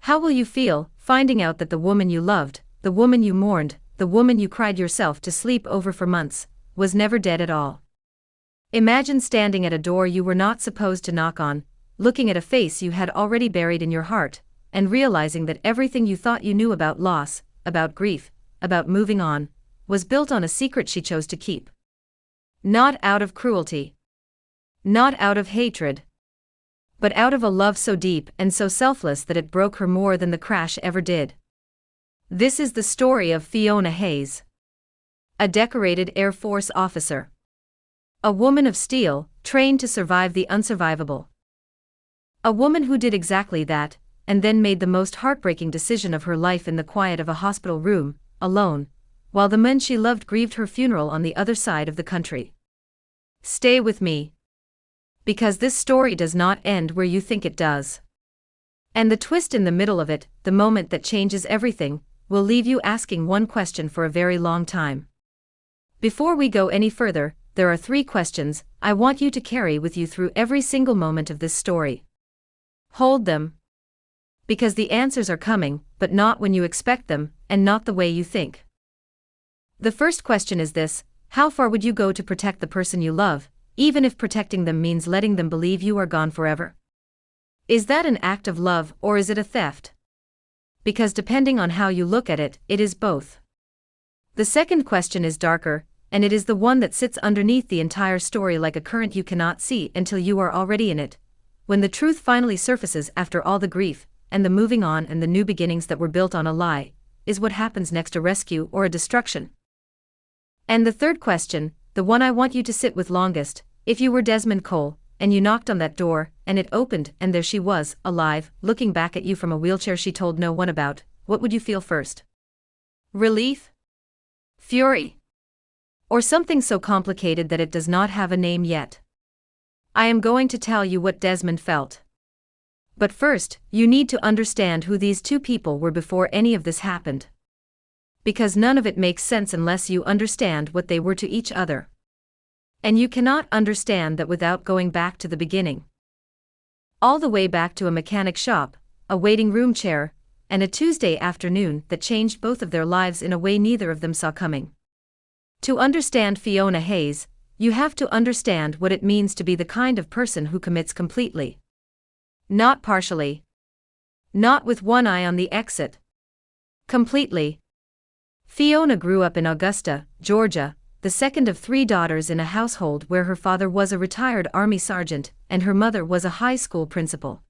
How will you feel, finding out that the woman you loved, the woman you mourned, the woman you cried yourself to sleep over for months, was never dead at all? Imagine standing at a door you were not supposed to knock on, looking at a face you had already buried in your heart, and realizing that everything you thought you knew about loss, about grief, about moving on, was built on a secret she chose to keep. Not out of cruelty. Not out of hatred. But out of a love so deep and so selfless that it broke her more than the crash ever did. This is the story of Fiona Hayes. A decorated Air Force officer. A woman of steel, trained to survive the unsurvivable. A woman who did exactly that, and then made the most heartbreaking decision of her life in the quiet of a hospital room, alone, while the men she loved grieved her funeral on the other side of the country. Stay with me. Because this story does not end where you think it does. And the twist in the middle of it, the moment that changes everything, will leave you asking one question for a very long time. Before we go any further, there are 3 questions I want you to carry with you through every single moment of this story. Hold them. Because the answers are coming, but not when you expect them, and not the way you think. The first question is this: how far would you go to protect the person you love, even if protecting them means letting them believe you are gone forever? Is that an act of love or is it a theft? Because depending on how you look at it, it is both. The second question is darker, and it is the one that sits underneath the entire story like a current you cannot see until you are already in it. When the truth finally surfaces after all the grief, and the moving on and the new beginnings that were built on a lie, is what happens next a rescue or a destruction? And the third question, the one I want you to sit with longest: if you were Desmond Cole, and you knocked on that door, and it opened, and there she was, alive, looking back at you from a wheelchair she told no one about, what would you feel first? Relief? Fury? Or something so complicated that it does not have a name yet? I am going to tell you what Desmond felt. But first, you need to understand who these 2 people were before any of this happened. Because none of it makes sense unless you understand what they were to each other. And you cannot understand that without going back to the beginning. All the way back to a mechanic shop, a waiting room chair, and a Tuesday afternoon that changed both of their lives in a way neither of them saw coming. To understand Fiona Hayes, you have to understand what it means to be the kind of person who commits completely. Not partially. Not with one eye on the exit. Completely. Fiona grew up in Augusta, Georgia, the second of 3 daughters in a household where her father was a retired Army sergeant and her mother was a high school principal.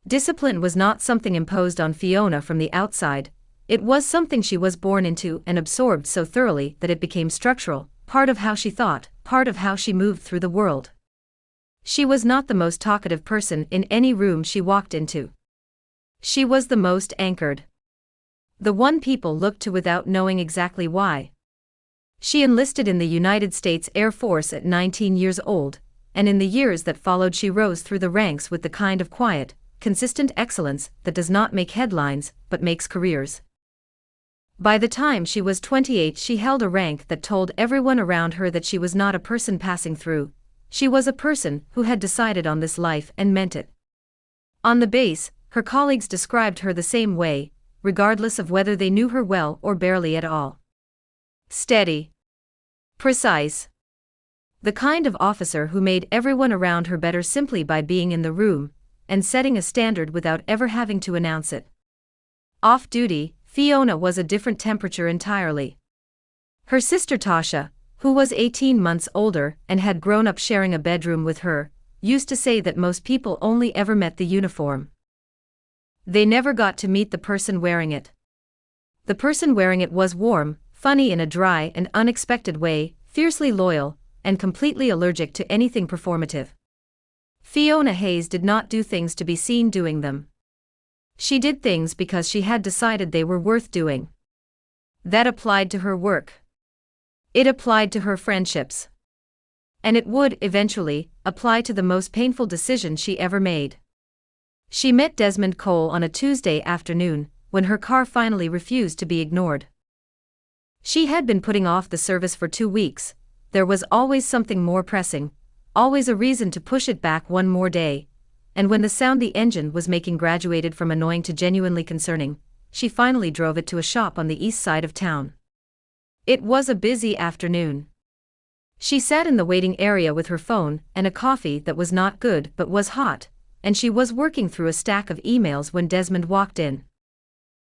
Discipline was not something imposed on Fiona from the outside, it was something she was born into and absorbed so thoroughly that it became structural, part of how she thought, part of how she moved through the world. She was not the most talkative person in any room she walked into. She was the most anchored. The one people looked to without knowing exactly why. She enlisted in the United States Air Force at 19 years old, and in the years that followed she rose through the ranks with the kind of quiet, consistent excellence that does not make headlines, but makes careers. By the time she was 28, she held a rank that told everyone around her that she was not a person passing through, she was a person who had decided on this life and meant it. On the base, her colleagues described her the same way, regardless of whether they knew her well or barely at all. Steady. Precise. The kind of officer who made everyone around her better simply by being in the room, and setting a standard without ever having to announce it. Off duty, Fiona was a different temperature entirely. Her sister Tasha, who was 18 months older and had grown up sharing a bedroom with her, used to say that most people only ever met the uniform. They never got to meet the person wearing it. The person wearing it was warm, funny in a dry and unexpected way, fiercely loyal, and completely allergic to anything performative. Fiona Hayes did not do things to be seen doing them. She did things because she had decided they were worth doing. That applied to her work. It applied to her friendships. And it would, eventually, apply to the most painful decision she ever made. She met Desmond Cole on a Tuesday afternoon, when her car finally refused to be ignored. She had been putting off the service for 2 weeks, there was always something more pressing, always a reason to push it back one more day, and when the sound the engine was making graduated from annoying to genuinely concerning, she finally drove it to a shop on the east side of town. It was a busy afternoon. She sat in the waiting area with her phone and a coffee that was not good but was hot, and she was working through a stack of emails when Desmond walked in.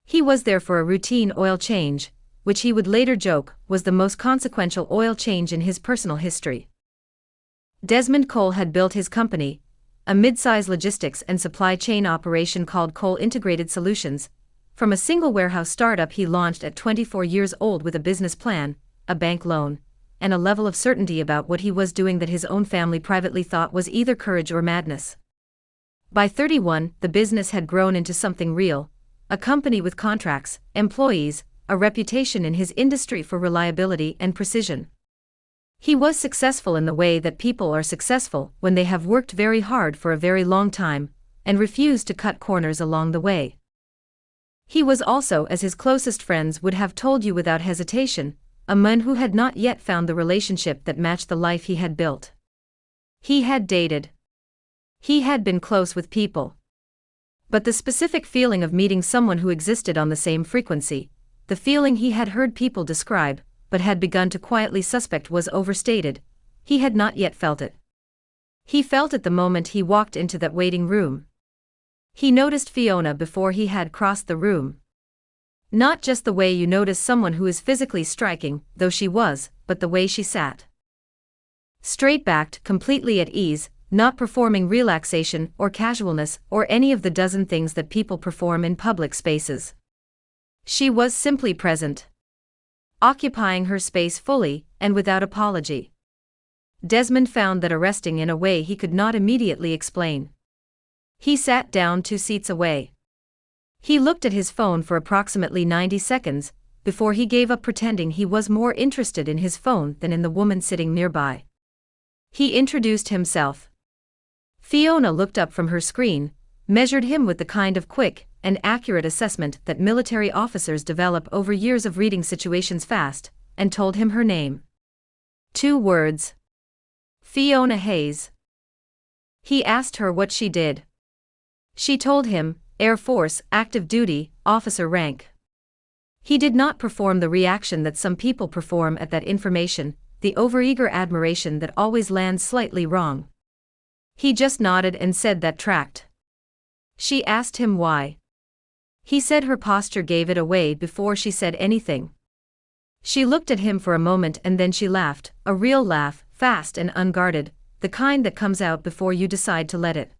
He was there for a routine oil change, which he would later joke was the most consequential oil change in his personal history. Desmond Cole had built his company, a mid-size logistics and supply chain operation called Cole Integrated Solutions, from a single warehouse startup he launched at 24 years old with a business plan, a bank loan, and a level of certainty about what he was doing that his own family privately thought was either courage or madness. By 31, the business had grown into something real, a company with contracts, employees, a reputation in his industry for reliability and precision. He was successful in the way that people are successful when they have worked very hard for a very long time, and refused to cut corners along the way. He was also, as his closest friends would have told you without hesitation, a man who had not yet found the relationship that matched the life he had built. He had dated. He had been close with people. But the specific feeling of meeting someone who existed on the same frequency, the feeling he had heard people describe, but had begun to quietly suspect was overstated, he had not yet felt it. He felt it the moment he walked into that waiting room. He noticed Fiona before he had crossed the room. Not just the way you notice someone who is physically striking, though she was, but the way she sat. Straight-backed, completely at ease, not performing relaxation or casualness or any of the dozen things that people perform in public spaces. She was simply present. Occupying her space fully, and without apology. Desmond found that arresting in a way he could not immediately explain. He sat down 2 seats away. He looked at his phone for approximately 90 seconds, before he gave up pretending he was more interested in his phone than in the woman sitting nearby. He introduced himself. Fiona looked up from her screen, measured him with the kind of quick and accurate assessment that military officers develop over years of reading situations fast, and told him her name. 2 words. Fiona Hayes. He asked her what she did. She told him, Air Force, active duty, officer rank. He did not perform the reaction that some people perform at that information, the overeager admiration that always lands slightly wrong. He just nodded and said that tracked. She asked him why. He said her posture gave it away before she said anything. She looked at him for a moment and then she laughed, a real laugh, fast and unguarded, the kind that comes out before you decide to let it.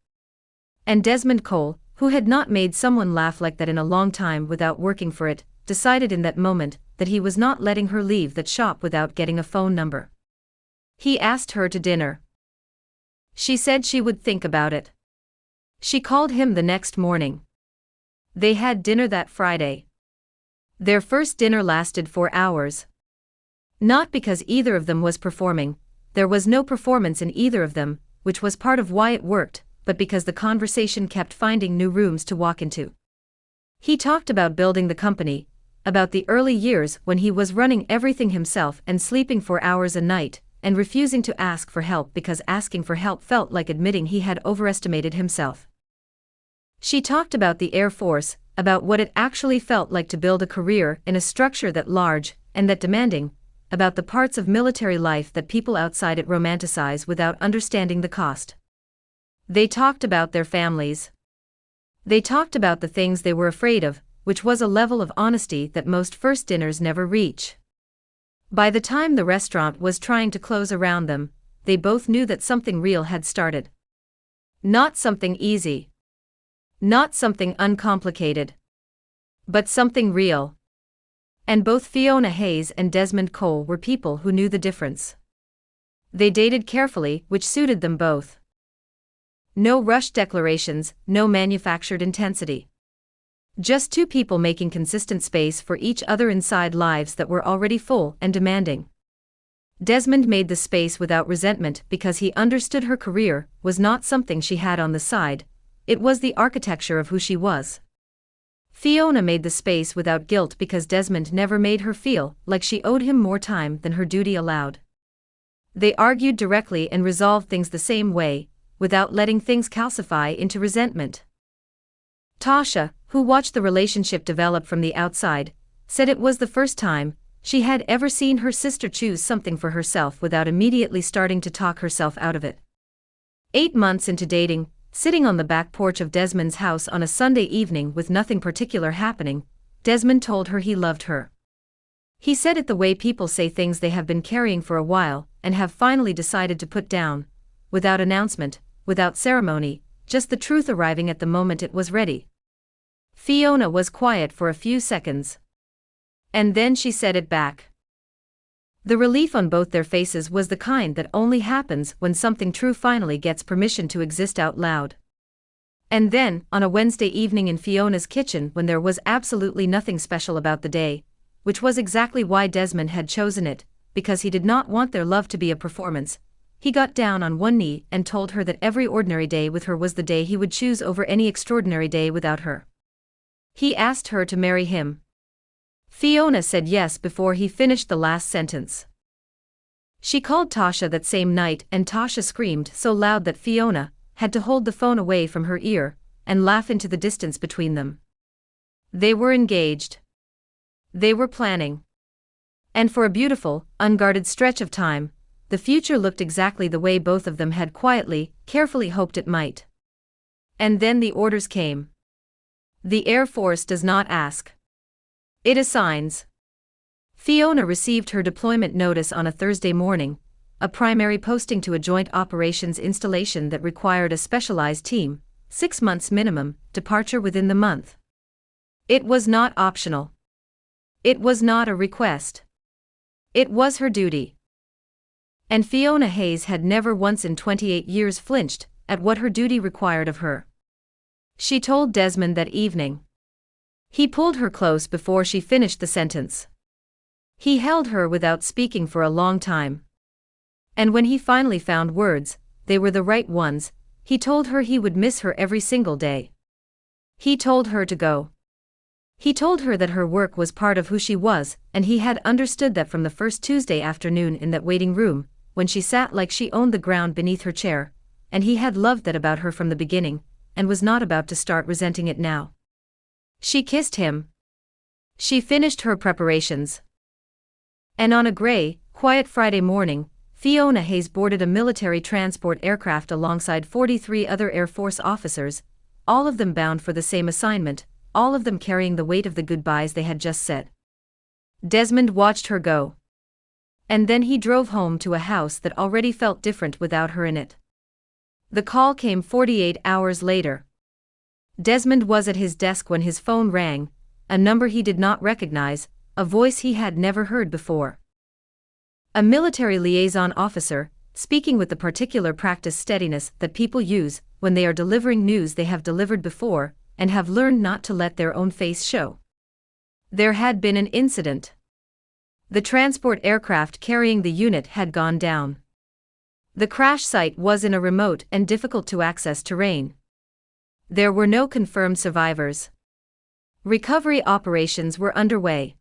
And Desmond Cole, who had not made someone laugh like that in a long time without working for it, decided in that moment that he was not letting her leave that shop without getting a phone number. He asked her to dinner. She said she would think about it. She called him the next morning. They had dinner that Friday. Their first dinner lasted 4 hours. Not because either of them was performing, there was no performance in either of them, which was part of why it worked, but because the conversation kept finding new rooms to walk into. He talked about building the company, about the early years when he was running everything himself and sleeping 4 hours a night, and refusing to ask for help because asking for help felt like admitting he had overestimated himself. She talked about the Air Force, about what it actually felt like to build a career in a structure that large and that demanding, about the parts of military life that people outside it romanticize without understanding the cost. They talked about their families. They talked about the things they were afraid of, which was a level of honesty that most first dinners never reach. By the time the restaurant was trying to close around them, they both knew that something real had started. Not something easy. Not something uncomplicated. But something real. And both Fiona Hayes and Desmond Cole were people who knew the difference. They dated carefully, which suited them both. No rushed declarations, no manufactured intensity. Just 2 people making consistent space for each other inside lives that were already full and demanding. Desmond made the space without resentment because he understood her career was not something she had on the side, it was the architecture of who she was. Fiona made the space without guilt because Desmond never made her feel like she owed him more time than her duty allowed. They argued directly and resolved things the same way, without letting things calcify into resentment. Tasha, who watched the relationship develop from the outside, said it was the first time she had ever seen her sister choose something for herself without immediately starting to talk herself out of it. 8 months into dating, sitting on the back porch of Desmond's house on a Sunday evening with nothing particular happening, Desmond told her he loved her. He said it the way people say things they have been carrying for a while and have finally decided to put down, without announcement, without ceremony, just the truth arriving at the moment it was ready. Fiona was quiet for a few seconds. And then she said it back. The relief on both their faces was the kind that only happens when something true finally gets permission to exist out loud. And then, on a Wednesday evening in Fiona's kitchen when there was absolutely nothing special about the day, which was exactly why Desmond had chosen it, because he did not want their love to be a performance, he got down on one knee and told her that every ordinary day with her was the day he would choose over any extraordinary day without her. He asked her to marry him. Fiona said yes before he finished the last sentence. She called Tasha that same night and Tasha screamed so loud that Fiona had to hold the phone away from her ear and laugh into the distance between them. They were engaged. They were planning. And for a beautiful, unguarded stretch of time, the future looked exactly the way both of them had quietly, carefully hoped it might. And then the orders came. The Air Force does not ask. It assigns. Fiona received her deployment notice on a Thursday morning, a primary posting to a joint operations installation that required a specialized team, 6 months minimum, departure within the month. It was not optional. It was not a request. It was her duty. And Fiona Hayes had never once in 28 years flinched at what her duty required of her. She told Desmond that evening. He pulled her close before she finished the sentence. He held her without speaking for a long time. And when he finally found words, they were the right ones, he told her he would miss her every single day. He told her to go. He told her that her work was part of who she was, and he had understood that from the first Tuesday afternoon in that waiting room, when she sat like she owned the ground beneath her chair, and he had loved that about her from the beginning, and was not about to start resenting it now. She kissed him. She finished her preparations. And on a gray, quiet Friday morning, Fiona Hayes boarded a military transport aircraft alongside 43 other Air Force officers, all of them bound for the same assignment, all of them carrying the weight of the goodbyes they had just said. Desmond watched her go. And then he drove home to a house that already felt different without her in it. The call came 48 hours later. Desmond was at his desk when his phone rang, a number he did not recognize, a voice he had never heard before. A military liaison officer, speaking with the particular practice steadiness that people use when they are delivering news they have delivered before and have learned not to let their own face show. There had been an incident. The transport aircraft carrying the unit had gone down. The crash site was in a remote and difficult-to-access terrain. There were no confirmed survivors. Recovery operations were underway.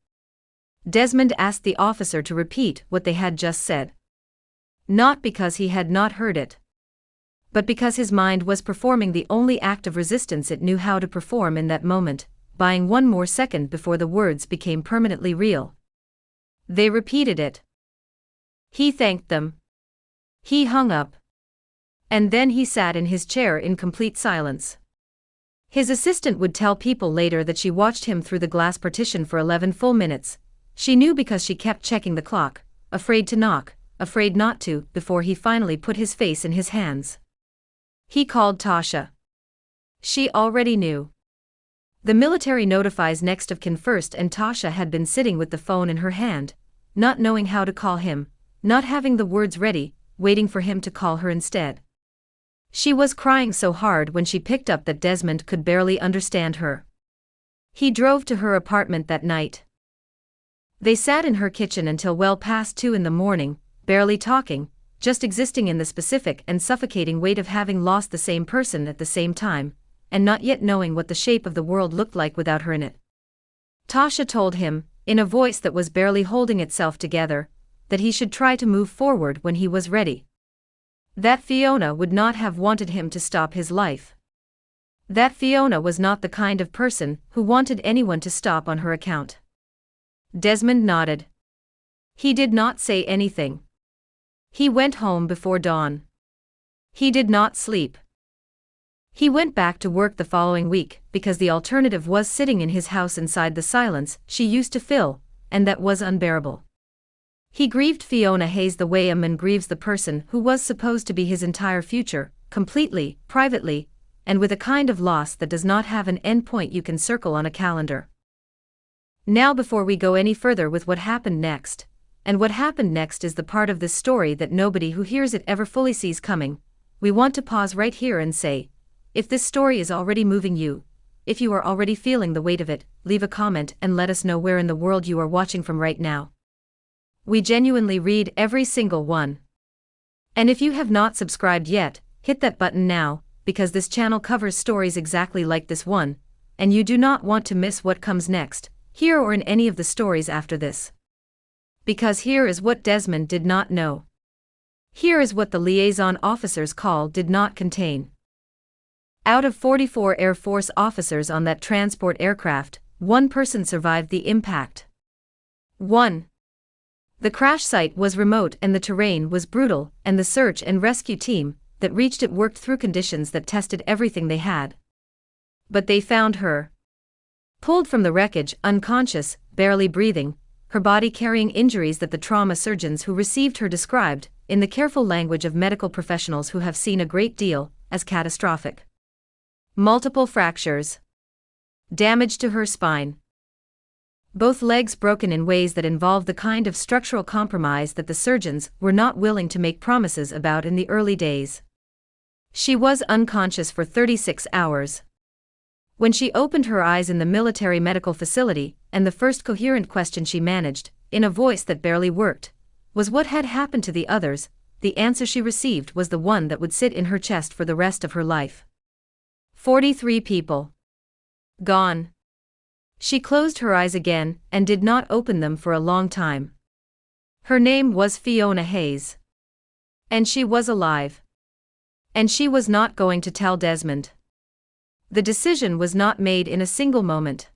Desmond asked the officer to repeat what they had just said. Not because he had not heard it, but because his mind was performing the only act of resistance it knew how to perform in that moment, buying one more second before the words became permanently real. They repeated it. He thanked them. He hung up. And then he sat in his chair in complete silence. His assistant would tell people later that she watched him through the glass partition for 11 full minutes. She knew because she kept checking the clock, afraid to knock, afraid not to, before he finally put his face in his hands. He called Tasha. She already knew. The military notifies next of kin first, and Tasha had been sitting with the phone in her hand, not knowing how to call him, not having the words ready, waiting for him to call her instead. She was crying so hard when she picked up that Desmond could barely understand her. He drove to her apartment that night. They sat in her kitchen until well past 2 in the morning, barely talking, just existing in the specific and suffocating weight of having lost the same person at the same time, and not yet knowing what the shape of the world looked like without her in it. Tasha told him, in a voice that was barely holding itself together, that he should try to move forward when he was ready. That Fiona would not have wanted him to stop his life. That Fiona was not the kind of person who wanted anyone to stop on her account. Desmond nodded. He did not say anything. He went home before dawn. He did not sleep. He went back to work the following week because the alternative was sitting in his house inside the silence she used to fill, and that was unbearable. He grieved Fiona Hayes the way a man grieves the person who was supposed to be his entire future, completely, privately, and with a kind of loss that does not have an endpoint you can circle on a calendar. Now, before we go any further with what happened next, and what happened next is the part of this story that nobody who hears it ever fully sees coming, we want to pause right here and say, if this story is already moving you, if you are already feeling the weight of it, leave a comment and let us know where in the world you are watching from right now. We genuinely read every single one. And if you have not subscribed yet, hit that button now, because this channel covers stories exactly like this one, and you do not want to miss what comes next, here or in any of the stories after this. Because here is what Desmond did not know. Here is what the liaison officer's call did not contain. Out of 44 Air Force officers on that transport aircraft, one person survived the impact. 1. The crash site was remote and the terrain was brutal, and the search and rescue team that reached it worked through conditions that tested everything they had. But they found her. Pulled from the wreckage, unconscious, barely breathing, her body carrying injuries that the trauma surgeons who received her described, in the careful language of medical professionals who have seen a great deal, as catastrophic. Multiple fractures. Damage to her spine. Both legs broken in ways that involved the kind of structural compromise that the surgeons were not willing to make promises about in the early days. She was unconscious for 36 hours. When she opened her eyes in the military medical facility, and the first coherent question she managed, in a voice that barely worked, was what had happened to the others, the answer she received was the one that would sit in her chest for the rest of her life. 43 people. Gone. She closed her eyes again, and did not open them for a long time. Her name was Fiona Hayes. And she was alive. And she was not going to tell Desmond. The decision was not made in a single moment.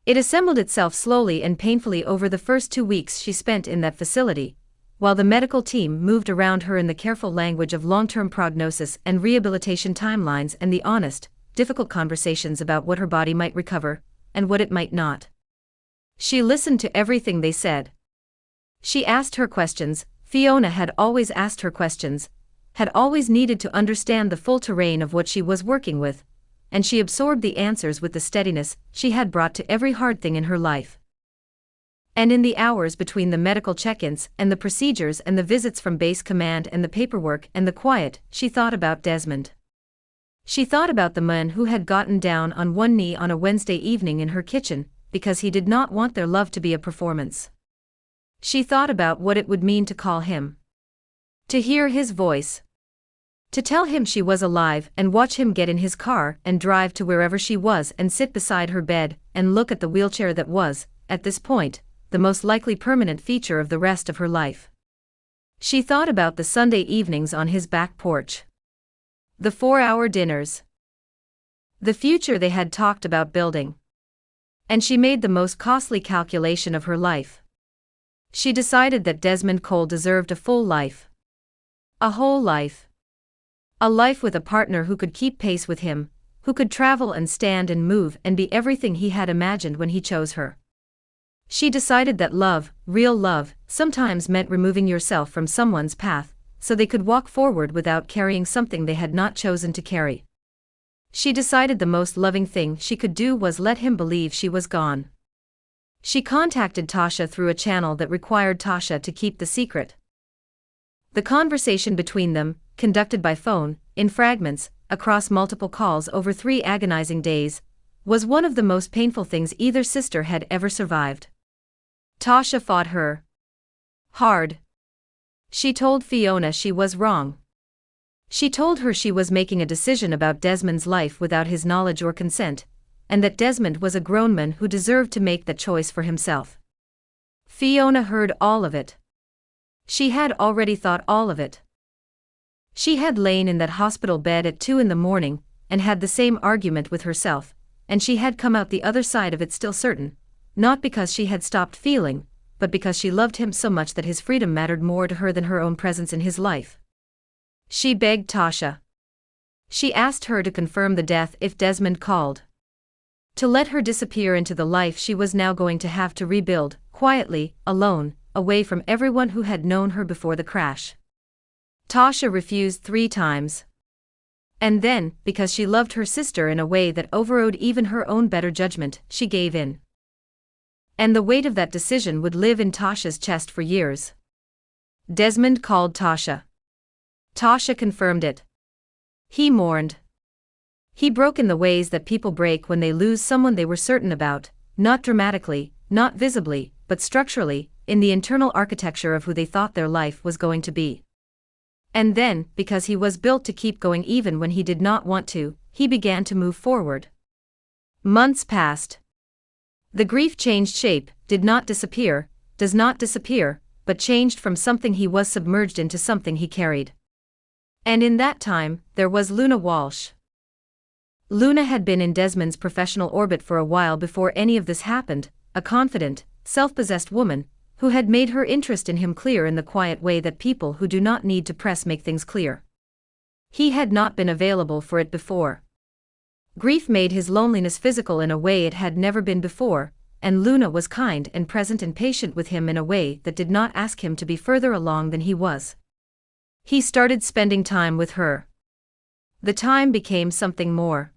It assembled itself slowly and painfully over the first 2 weeks she spent in that facility, while the medical team moved around her in the careful language of long-term prognosis and rehabilitation timelines and the honest, difficult conversations about what her body might recover, and what it might not. She listened to everything they said. She asked her questions. Fiona had always asked her questions, had always needed to understand the full terrain of what she was working with, and she absorbed the answers with the steadiness she had brought to every hard thing in her life. And in the hours between the medical check-ins and the procedures and the visits from base command and the paperwork and the quiet, she thought about Desmond. She thought about the man who had gotten down on one knee on a Wednesday evening in her kitchen, because he did not want their love to be a performance. She thought about what it would mean to call him. To hear his voice. To tell him she was alive and watch him get in his car and drive to wherever she was and sit beside her bed and look at the wheelchair that was, at this point, the most likely permanent feature of the rest of her life. She thought about the Sunday evenings on his back porch. The 4-hour dinners. The future they had talked about building. And she made the most costly calculation of her life. She decided that Desmond Cole deserved a full life. A whole life. A life with a partner who could keep pace with him, who could travel and stand and move and be everything he had imagined when he chose her. She decided that love, real love, sometimes meant removing yourself from someone's path, so they could walk forward without carrying something they had not chosen to carry. She decided the most loving thing she could do was let him believe she was gone. She contacted Tasha through a channel that required Tasha to keep the secret. The conversation between them, conducted by phone, in fragments, across multiple calls over 3 agonizing days, was one of the most painful things either sister had ever survived. Tasha fought her hard. She told Fiona she was wrong. She told her she was making a decision about Desmond's life without his knowledge or consent, and that Desmond was a grown man who deserved to make that choice for himself. Fiona heard all of it. She had already thought all of it. She had lain in that hospital bed at 2 in the morning, and had the same argument with herself, and she had come out the other side of it still certain, not because she had stopped feeling, but because she loved him so much that his freedom mattered more to her than her own presence in his life. She begged Tasha. She asked her to confirm the death if Desmond called. To let her disappear into the life she was now going to have to rebuild, quietly, alone, away from everyone who had known her before the crash. Tasha refused 3 times. And then, because she loved her sister in a way that overrode even her own better judgment, she gave in. And the weight of that decision would live in Tasha's chest for years. Desmond called Tasha. Tasha confirmed it. He mourned. He broke in the ways that people break when they lose someone they were certain about, not dramatically, not visibly, but structurally, in the internal architecture of who they thought their life was going to be. And then, because he was built to keep going even when he did not want to, he began to move forward. Months passed. The grief changed shape, did not disappear, does not disappear, but changed from something he was submerged into something he carried. And in that time, there was Luna Walsh. Luna had been in Desmond's professional orbit for a while before any of this happened, a confident, self-possessed woman, who had made her interest in him clear in the quiet way that people who do not need to press make things clear. He had not been available for it before. Grief made his loneliness physical in a way it had never been before, and Luna was kind and present and patient with him in a way that did not ask him to be further along than he was. He started spending time with her. The time became something more.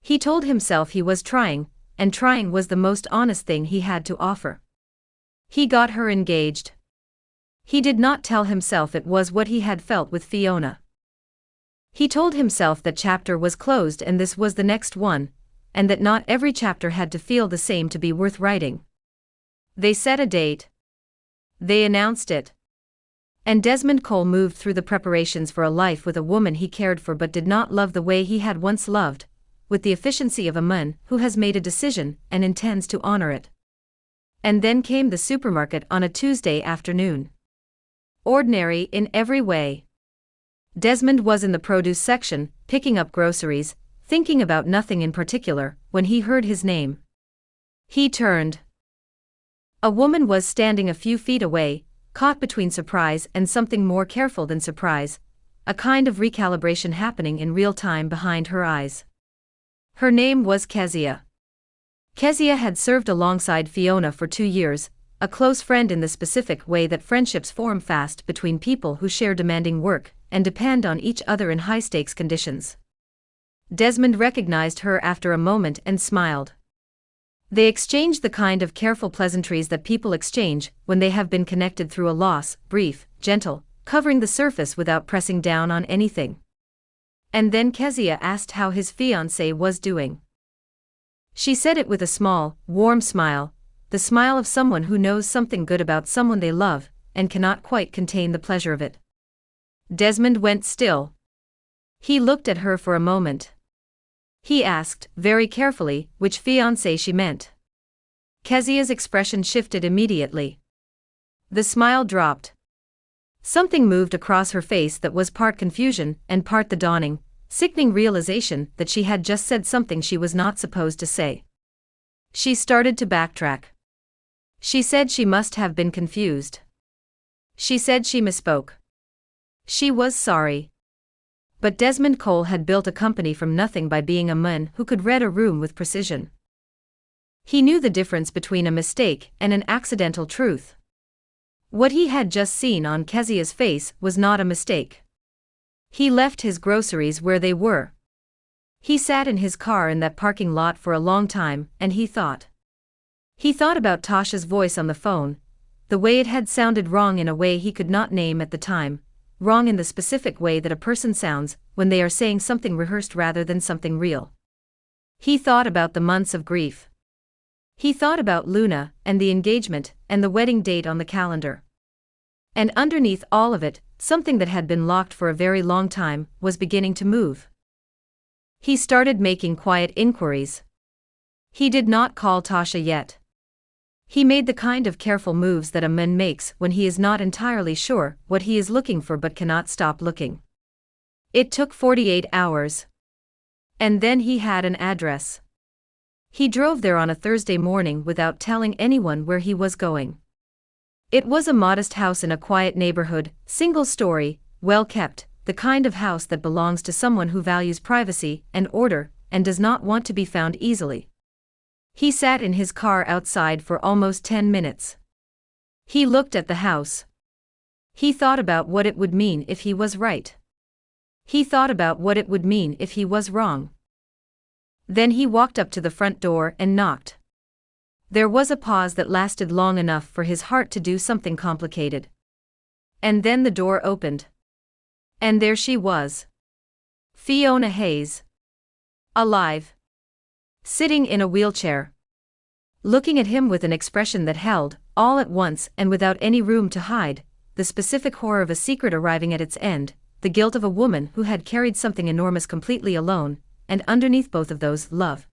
He told himself he was trying, and trying was the most honest thing he had to offer. He got her engaged. He did not tell himself it was what he had felt with Fiona. He told himself that chapter was closed and this was the next one, and that not every chapter had to feel the same to be worth writing. They set a date. They announced it. And Desmond Cole moved through the preparations for a life with a woman he cared for but did not love the way he had once loved, with the efficiency of a man who has made a decision and intends to honor it. And then came the supermarket on a Tuesday afternoon. Ordinary in every way. Desmond was in the produce section, picking up groceries, thinking about nothing in particular, when he heard his name. He turned. A woman was standing a few feet away, caught between surprise and something more careful than surprise, a kind of recalibration happening in real time behind her eyes. Her name was Kezia. Kezia had served alongside Fiona for 2 years, a close friend in the specific way that friendships form fast between people who share demanding work and depend on each other in high-stakes conditions. Desmond recognized her after a moment and smiled. They exchanged the kind of careful pleasantries that people exchange when they have been connected through a loss, brief, gentle, covering the surface without pressing down on anything. And then Kezia asked how his fiancée was doing. She said it with a small, warm smile, the smile of someone who knows something good about someone they love, and cannot quite contain the pleasure of it. Desmond went still. He looked at her for a moment. He asked, very carefully, which fiancé she meant. Kezia's expression shifted immediately. The smile dropped. Something moved across her face that was part confusion and part the dawning, sickening realization that she had just said something she was not supposed to say. She started to backtrack. She said she must have been confused. She said she misspoke. She was sorry. But Desmond Cole had built a company from nothing by being a man who could read a room with precision. He knew the difference between a mistake and an accidental truth. What he had just seen on Kezia's face was not a mistake. He left his groceries where they were. He sat in his car in that parking lot for a long time, and he thought. He thought about Tasha's voice on the phone, the way it had sounded wrong in a way he could not name at the time, wrong in the specific way that a person sounds when they are saying something rehearsed rather than something real. He thought about the months of grief. He thought about Luna, and the engagement, and the wedding date on the calendar. And underneath all of it, something that had been locked for a very long time was beginning to move. He started making quiet inquiries. He did not call Tasha yet. He made the kind of careful moves that a man makes when he is not entirely sure what he is looking for but cannot stop looking. It took 48 hours. And then he had an address. He drove there on a Thursday morning without telling anyone where he was going. It was a modest house in a quiet neighborhood, single story, well kept, the kind of house that belongs to someone who values privacy and order and does not want to be found easily. He sat in his car outside for almost 10 minutes. He looked at the house. He thought about what it would mean if he was right. He thought about what it would mean if he was wrong. Then he walked up to the front door and knocked. There was a pause that lasted long enough for his heart to do something complicated. And then the door opened. And there she was. Fiona Hayes. Alive. Sitting in a wheelchair. Looking at him with an expression that held, all at once and without any room to hide, the specific horror of a secret arriving at its end, the guilt of a woman who had carried something enormous completely alone, and underneath both of those, love.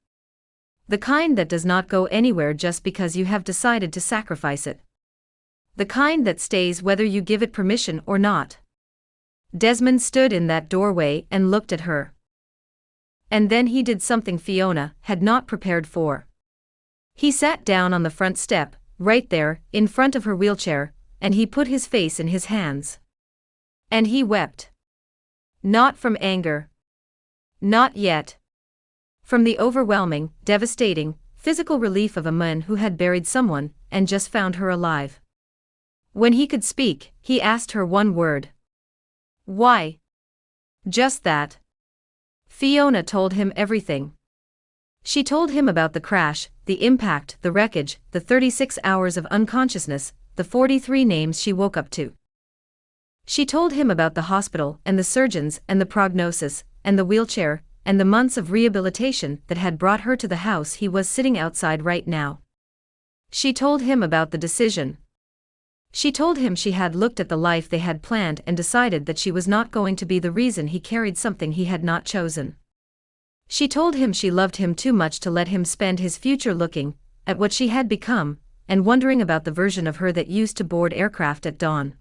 The kind that does not go anywhere just because you have decided to sacrifice it. The kind that stays whether you give it permission or not. Desmond stood in that doorway and looked at her. And then he did something Fiona had not prepared for. He sat down on the front step, right there, in front of her wheelchair, and he put his face in his hands. And he wept. Not from anger. Not yet. From the overwhelming, devastating, physical relief of a man who had buried someone and just found her alive. When he could speak, he asked her one word. Why? Just that. Fiona told him everything. She told him about the crash, the impact, the wreckage, the 36 hours of unconsciousness, the 43 names she woke up to. She told him about the hospital and the surgeons and the prognosis and the wheelchair and the months of rehabilitation that had brought her to the house he was sitting outside right now. She told him about the decision. She told him she had looked at the life they had planned and decided that she was not going to be the reason he carried something he had not chosen. She told him she loved him too much to let him spend his future looking at what she had become and wondering about the version of her that used to board aircraft at dawn.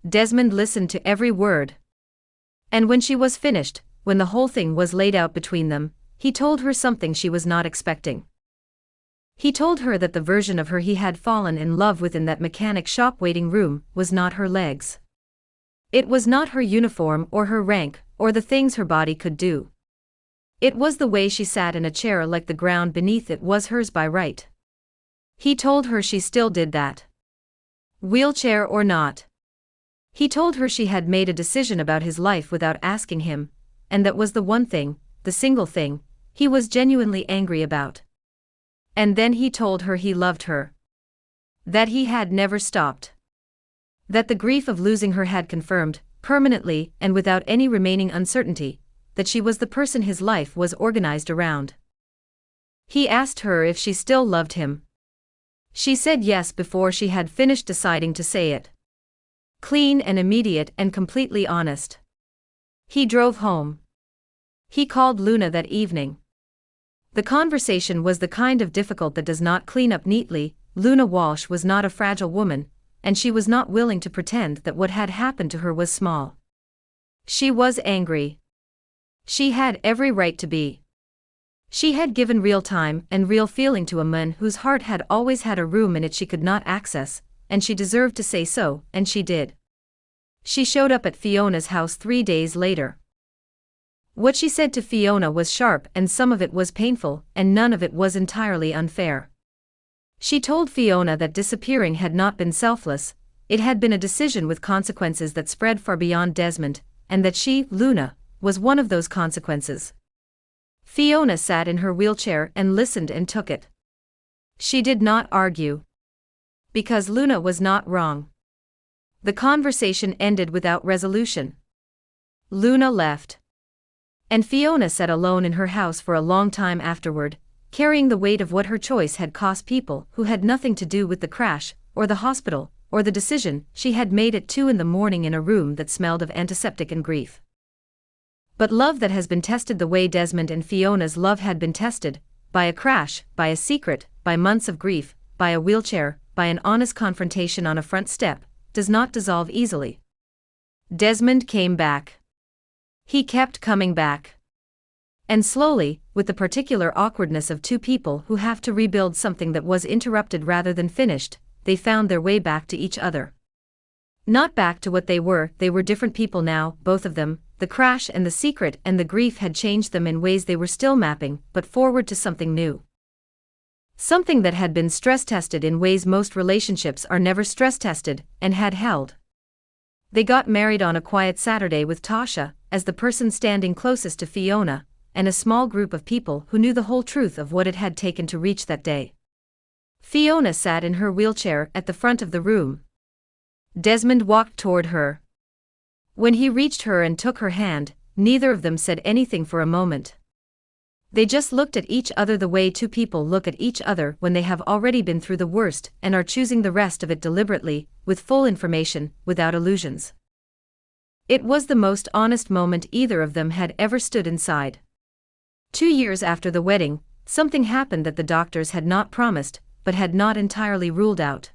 Desmond listened to every word. And when she was finished, when the whole thing was laid out between them, he told her something she was not expecting. He told her that the version of her he had fallen in love with in that mechanic shop waiting room was not her legs. It was not her uniform or her rank or the things her body could do. It was the way she sat in a chair like the ground beneath it was hers by right. He told her she still did that. Wheelchair or not. He told her she had made a decision about his life without asking him, and that was the one thing, the single thing, he was genuinely angry about. And then he told her he loved her. That he had never stopped. That the grief of losing her had confirmed, permanently and without any remaining uncertainty, that she was the person his life was organized around. He asked her if she still loved him. She said yes before she had finished deciding to say it. Clean and immediate and completely honest. He drove home. He called Luna that evening. The conversation was the kind of difficult that does not clean up neatly. Luna Walsh was not a fragile woman, and she was not willing to pretend that what had happened to her was small. She was angry. She had every right to be. She had given real time and real feeling to a man whose heart had always had a room in it she could not access, and she deserved to say so, and she did. She showed up at Fiona's house 3 days later. What she said to Fiona was sharp and some of it was painful and none of it was entirely unfair. She told Fiona that disappearing had not been selfless, it had been a decision with consequences that spread far beyond Desmond, and that she, Luna, was one of those consequences. Fiona sat in her wheelchair and listened and took it. She did not argue. Because Luna was not wrong. The conversation ended without resolution. Luna left. And Fiona sat alone in her house for a long time afterward, carrying the weight of what her choice had cost people who had nothing to do with the crash, or the hospital, or the decision she had made at 2 a.m. in a room that smelled of antiseptic and grief. But love that has been tested the way Desmond and Fiona's love had been tested, by a crash, by a secret, by months of grief, by a wheelchair, by an honest confrontation on a front step, does not dissolve easily. Desmond came back. He kept coming back. And slowly, with the particular awkwardness of two people who have to rebuild something that was interrupted rather than finished, they found their way back to each other. Not back to what they were different people now, both of them. The crash and the secret and the grief had changed them in ways they were still mapping, but forward to something new. Something that had been stress-tested in ways most relationships are never stress-tested, and had held. They got married on a quiet Saturday with Tasha, as the person standing closest to Fiona, and a small group of people who knew the whole truth of what it had taken to reach that day. Fiona sat in her wheelchair at the front of the room. Desmond walked toward her. When he reached her and took her hand, neither of them said anything for a moment. They just looked at each other the way two people look at each other when they have already been through the worst and are choosing the rest of it deliberately, with full information, without illusions. It was the most honest moment either of them had ever stood inside. 2 years after the wedding, something happened that the doctors had not promised, but had not entirely ruled out.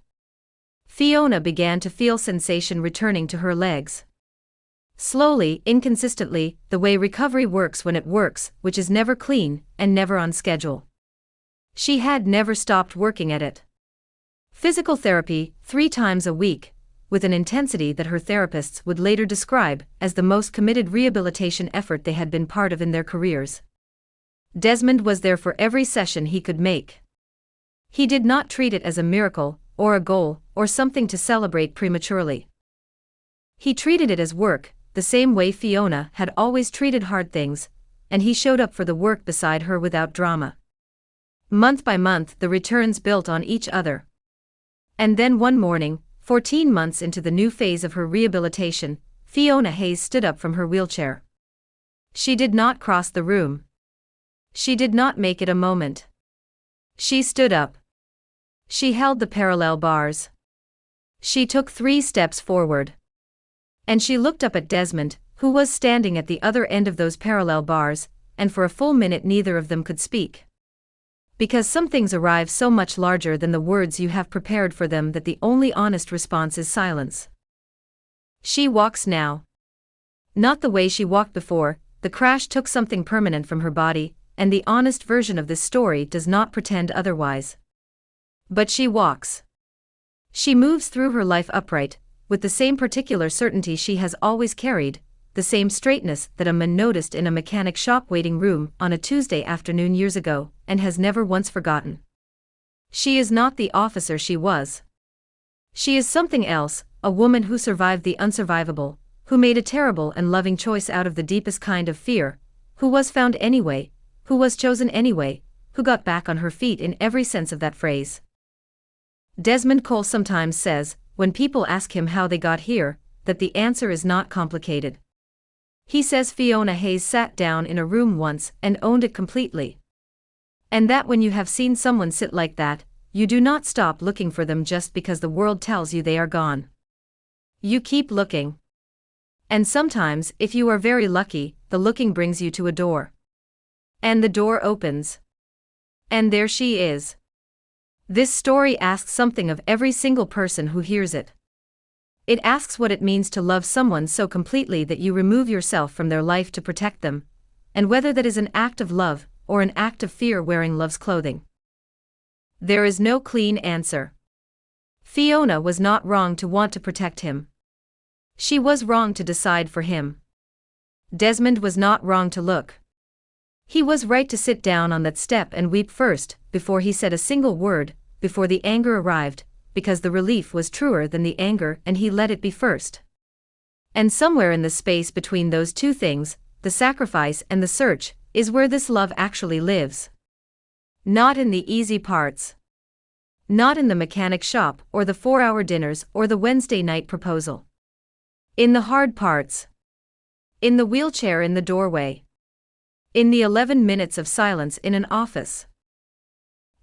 Fiona began to feel sensation returning to her legs. Slowly, inconsistently, the way recovery works when it works, which is never clean, and never on schedule. She had never stopped working at it. Physical therapy, 3 times a week, with an intensity that her therapists would later describe as the most committed rehabilitation effort they had been part of in their careers. Desmond was there for every session he could make. He did not treat it as a miracle, or a goal, or something to celebrate prematurely. He treated it as work, the same way Fiona had always treated hard things, and he showed up for the work beside her without drama. Month by month the returns built on each other. And then one morning, 14 months into the new phase of her rehabilitation, Fiona Hayes stood up from her wheelchair. She did not cross the room. She did not make it a moment. She stood up. She held the parallel bars. She took 3 steps forward. And she looked up at Desmond, who was standing at the other end of those parallel bars, and for a full minute neither of them could speak. Because some things arrive so much larger than the words you have prepared for them that the only honest response is silence. She walks now. Not the way she walked before. The crash took something permanent from her body, and the honest version of this story does not pretend otherwise. But she walks. She moves through her life upright, with the same particular certainty she has always carried, the same straightness that a man noticed in a mechanic shop waiting room on a Tuesday afternoon years ago, and has never once forgotten. She is not the officer she was. She is something else, a woman who survived the unsurvivable, who made a terrible and loving choice out of the deepest kind of fear, who was found anyway, who was chosen anyway, who got back on her feet in every sense of that phrase. Desmond Cole sometimes says, when people ask him how they got here, that the answer is not complicated. He says Fiona Hayes sat down in a room once and owned it completely. And that when you have seen someone sit like that, you do not stop looking for them just because the world tells you they are gone. You keep looking. And sometimes, if you are very lucky, the looking brings you to a door. And the door opens. And there she is. This story asks something of every single person who hears it. It asks what it means to love someone so completely that you remove yourself from their life to protect them, and whether that is an act of love, or an act of fear wearing love's clothing. There is no clean answer. Fiona was not wrong to want to protect him. She was wrong to decide for him. Desmond was not wrong to look. He was right to sit down on that step and weep first, before he said a single word, before the anger arrived, because the relief was truer than the anger and he let it be first. And somewhere in the space between those two things, the sacrifice and the search, is where this love actually lives. Not in the easy parts. Not in the mechanic shop or the 4-hour dinners or the Wednesday night proposal. In the hard parts. In the wheelchair in the doorway. In the 11 minutes of silence in an office.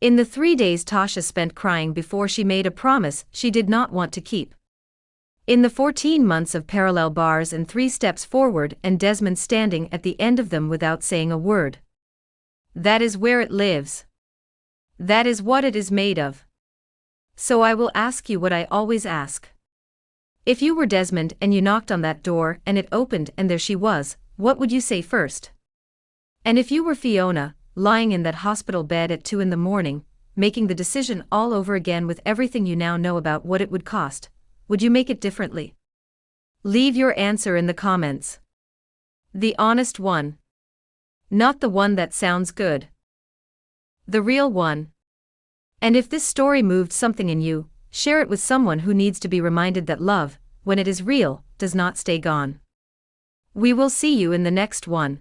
In the 3 days Tasha spent crying before she made a promise she did not want to keep. In the 14 months of parallel bars and 3 steps forward and Desmond standing at the end of them without saying a word. That is where it lives. That is what it is made of. So I will ask you what I always ask. If you were Desmond and you knocked on that door and it opened and there she was, What would you say first? And if you were Fiona, lying in that hospital bed at 2 in the morning, making the decision all over again with everything you now know about what it would cost, would you make it differently? Leave your answer in the comments. The honest one. Not the one that sounds good. The real one. And if this story moved something in you, share it with someone who needs to be reminded that love, when it is real, does not stay gone. We will see you in the next one.